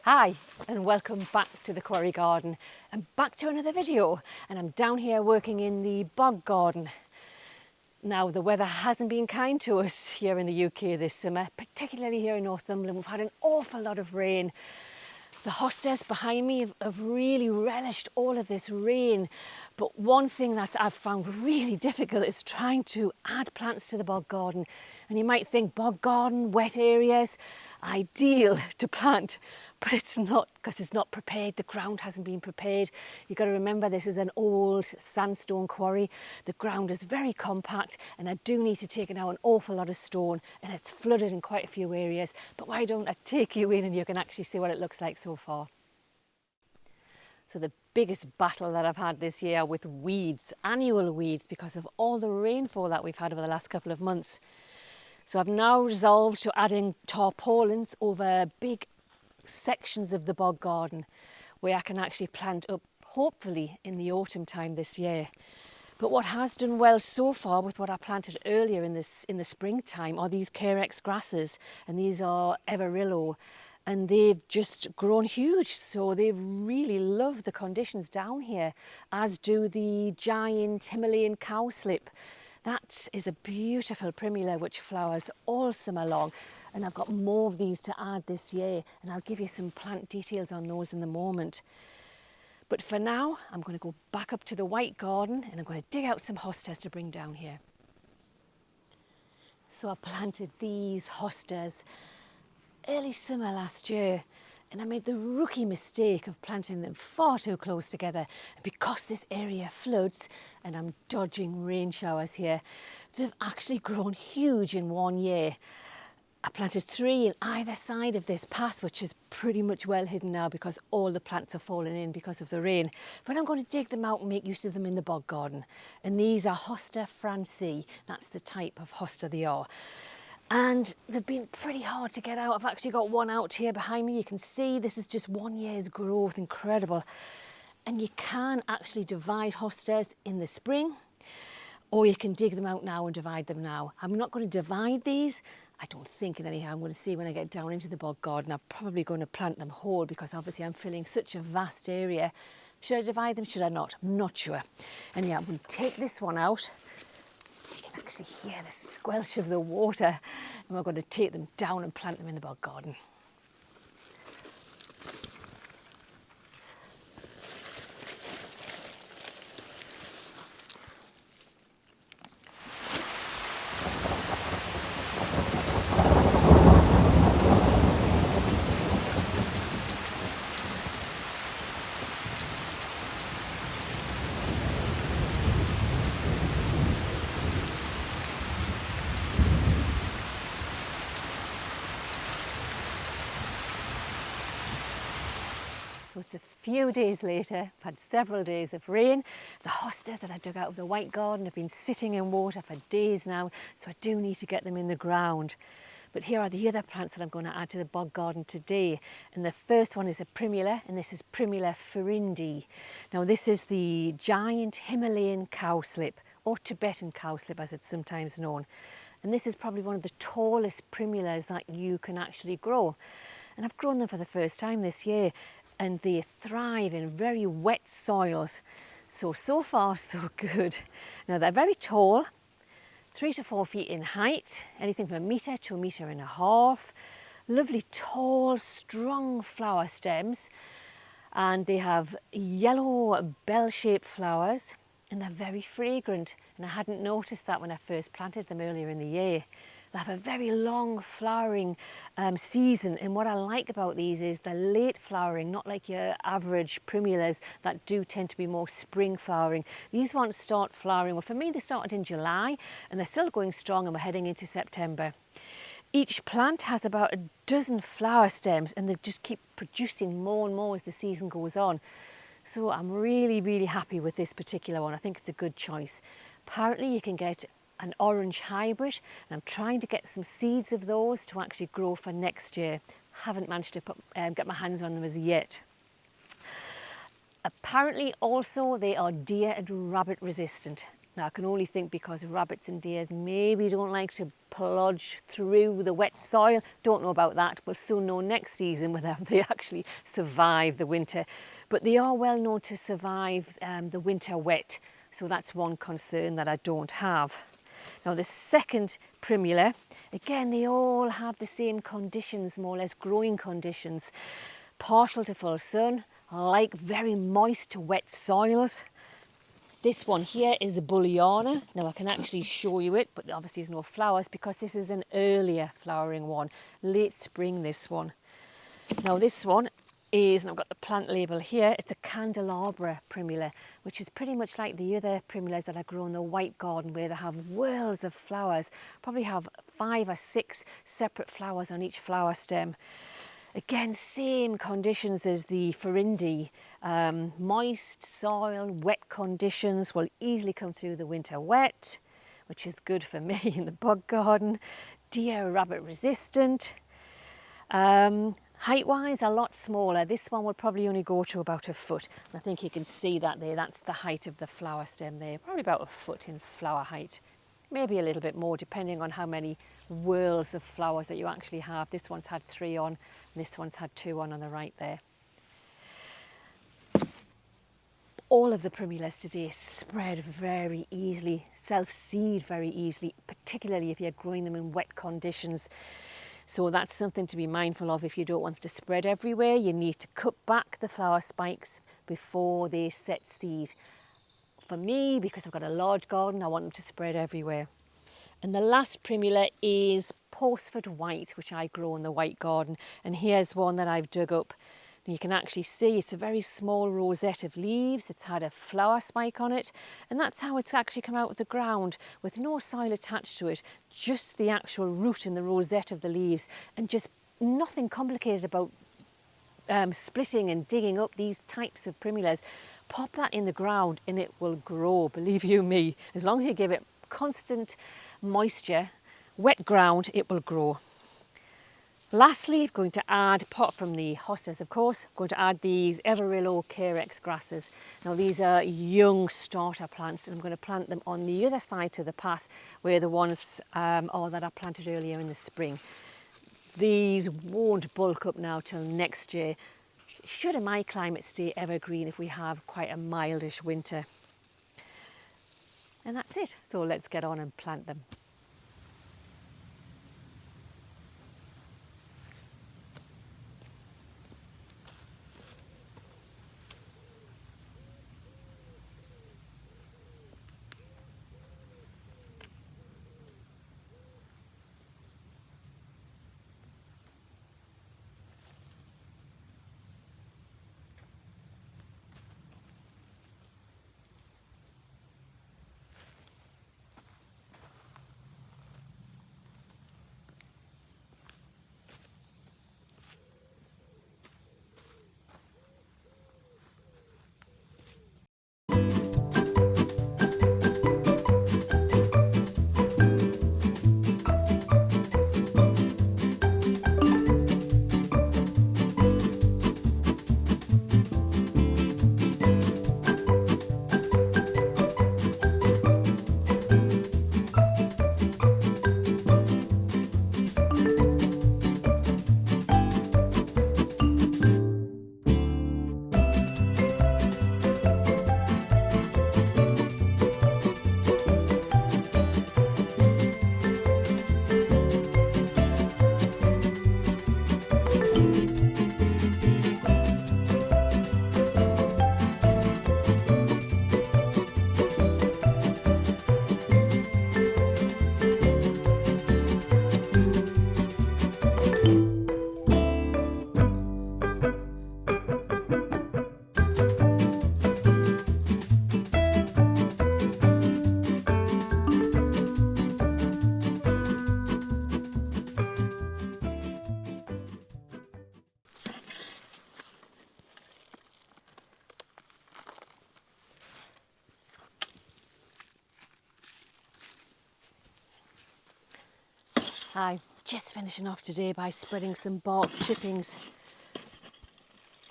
Hi and welcome back to the Quarry Garden and back to another video, and I'm down here working in the Bog Garden. Now the weather hasn't been kind to us here in the UK this summer, particularly here in Northumberland. We've had an awful lot of rain. The hostas behind me have really relished all of this rain, but one thing that I've found really difficult is trying to add plants to the bog garden. And you might think bog garden, wet areas, ideal to plant, but it's not, because it's not prepared. The ground hasn't been prepared. You've got to remember this is an old sandstone quarry. The ground is very compact and I do need to take now an awful lot of stone, and it's flooded in quite a few areas. But why don't I take you in and you can actually see what it looks like so far. So the biggest battle that I've had this year with weeds, annual weeds, because of all the rainfall that we've had over the last couple of months. So I've now resolved to add in tarpaulins over big sections of the bog garden where I can actually plant up, hopefully in the autumn time this year. But what has done well so far with what I planted earlier in the springtime are these Carex grasses, and these are Everillo, and they've just grown huge. So they've really loved the conditions down here, as do the giant Himalayan cowslip. That is a beautiful Primula which flowers all summer long, and I've got more of these to add this year, and I'll give you some plant details on those in the moment. But for now, I'm going to go back up to the white garden and I'm going to dig out some hostas to bring down here. So I planted these hostas early summer last year, and I made the rookie mistake of planting them far too close together. And because this area floods and I'm dodging rain showers here, they've actually grown huge in 1 year. I planted 3 in either side of this path, which is pretty much well hidden now because all the plants are falling in because of the rain. But I'm going to dig them out and make use of them in the bog garden. And these are Hosta Francee. That's the type of hosta they are. And they've been pretty hard to get out. I've actually got one out here behind me. You can see this is just 1 year's growth, incredible. And you can actually divide hostas in the spring, or you can dig them out now and divide them now. I'm not going to divide these, I don't think, and anyhow, I'm going to see when I get down into the bog garden. I'm probably going to plant them whole because obviously I'm filling such a vast area. Should I divide them? Should I not? I'm not sure. Anyhow, I'm going to take this one out. You can actually hear the squelch of the water, and we're going to take them down and plant them in the bog garden. So it's a few days later. I've had several days of rain. The hostas that I dug out of the white garden have been sitting in water for days now, so I do need to get them in the ground. But here are the other plants that I'm going to add to the bog garden today. And the first one is a Primula, and this is Primula Florindae. Now this is the giant Himalayan cowslip, or Tibetan cowslip as it's sometimes known. And this is probably one of the tallest Primulas that you can actually grow. And I've grown them for the first time this year, and they thrive in very wet soils. So far so good. Now they're very tall, 3 to 4 feet in height, anything from 1 metre to 1.5 meters. Lovely tall, strong flower stems, and they have yellow bell-shaped flowers, and they're very fragrant. And I hadn't noticed that when I first planted them earlier in the year. They have a very long flowering season, and what I like about these is the late flowering, not like your average Primulas that do tend to be more spring flowering. These ones start flowering, well for me they started in July and they're still going strong, and we're heading into September. Each plant has about 12 flower stems, and they just keep producing more and more as the season goes on. So I'm really happy with this particular one. I think it's a good choice. Apparently you can get an orange hybrid, and I'm trying to get some seeds of those to actually grow for next year. Haven't managed to get my hands on them as yet. Apparently also they are deer and rabbit resistant. Now I can only think because rabbits and deers maybe don't like to plodge through the wet soil. Don't know about that. We'll soon know next season whether they actually survive the winter. But they are well known to survive the winter wet. So that's one concern that I don't have. Now the second Primula, again they all have the same conditions, more or less growing conditions. Partial to full sun, like very moist to wet soils. This one here is a Bullleyana. Now I can actually show you it, but obviously there's no flowers because this is an earlier flowering one. Late spring, this one. Now this one is, and I've got the plant label here, it's a candelabra Primula, which is pretty much like the other Primulas that I grow in the white garden where they have whirls of flowers. Probably have 5 or 6 separate flowers on each flower stem. Again, same conditions as the Florindae. Moist soil, wet conditions will easily come through the winter wet, which is good for me in the bog garden. Deer, rabbit resistant. Height-wise, a lot smaller. This one will probably only go to about a foot. I think you can see that there. That's the height of the flower stem there. Probably about a foot in flower height. Maybe a little bit more depending on how many whirls of flowers that you actually have. This one's had 3 on, and this one's had 2 on the right there. All of the Primulas today spread very easily, self-seed very easily, particularly if you're growing them in wet conditions. So that's something to be mindful of. If you don't want them to spread everywhere, you need to cut back the flower spikes before they set seed. For me, because I've got a large garden, I want them to spread everywhere. And the last Primula is Postford White, which I grow in the white garden. And here's one that I've dug up. And you can actually see it's a very small rosette of leaves. It's had a flower spike on it. And that's how it's actually come out of the ground, with no soil attached to it, just the actual root and the rosette of the leaves, and just nothing complicated about splitting and digging up these types of Primulas. Pop that in the ground and it will grow, believe you me. As long as you give it constant moisture, wet ground, it will grow. Lastly, I'm going to add, apart from the hostas of course, I'm going to add these Everillo Carex grasses. Now these are young starter plants, and I'm going to plant them on the other side to the path where the ones are that I planted earlier in the spring. These won't bulk up now till next year. Should in my climate stay evergreen if we have quite a mildish winter. And that's it. So let's get on and plant them. Hi, just finishing off today by spreading some bark chippings.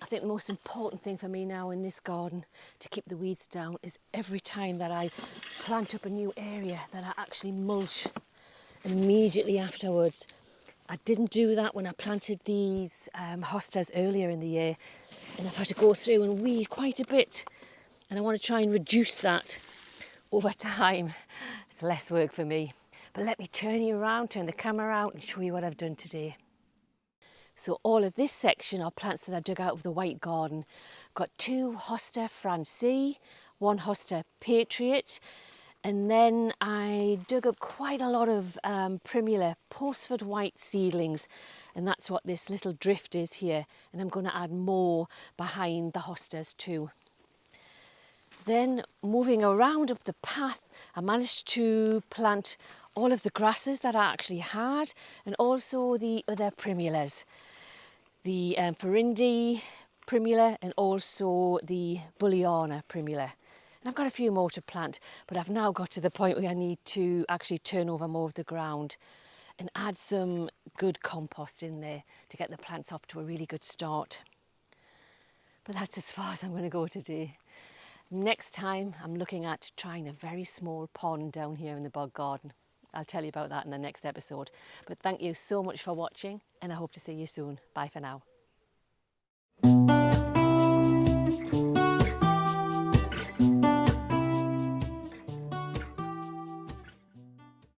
I think the most important thing for me now in this garden to keep the weeds down is every time that I plant up a new area that I actually mulch immediately afterwards. I didn't do that when I planted these hostas earlier in the year, and I've had to go through and weed quite a bit, and I want to try and reduce that over time. It's less work for me. But let me turn you around, turn the camera out and show you what I've done today. So all of this section are plants that I dug out of the white garden. Got 2 Hosta Francee, 1 Hosta Patriot, and then I dug up quite a lot of Primula Postford white seedlings, and that's what this little drift is here, and I'm going to add more behind the hostas too. Then moving around up the path, I managed to plant all of the grasses that I actually had, and also the other Primulas, the Florindae Primula and also the Bullleyana Primula. And I've got a few more to plant, but I've now got to the point where I need to actually turn over more of the ground and add some good compost in there to get the plants off to a really good start. But that's as far as I'm going to go today. Next time I'm looking at trying a very small pond down here in the Bog Garden. I'll tell you about that in the next episode. But thank you so much for watching, and I hope to see you soon. Bye for now.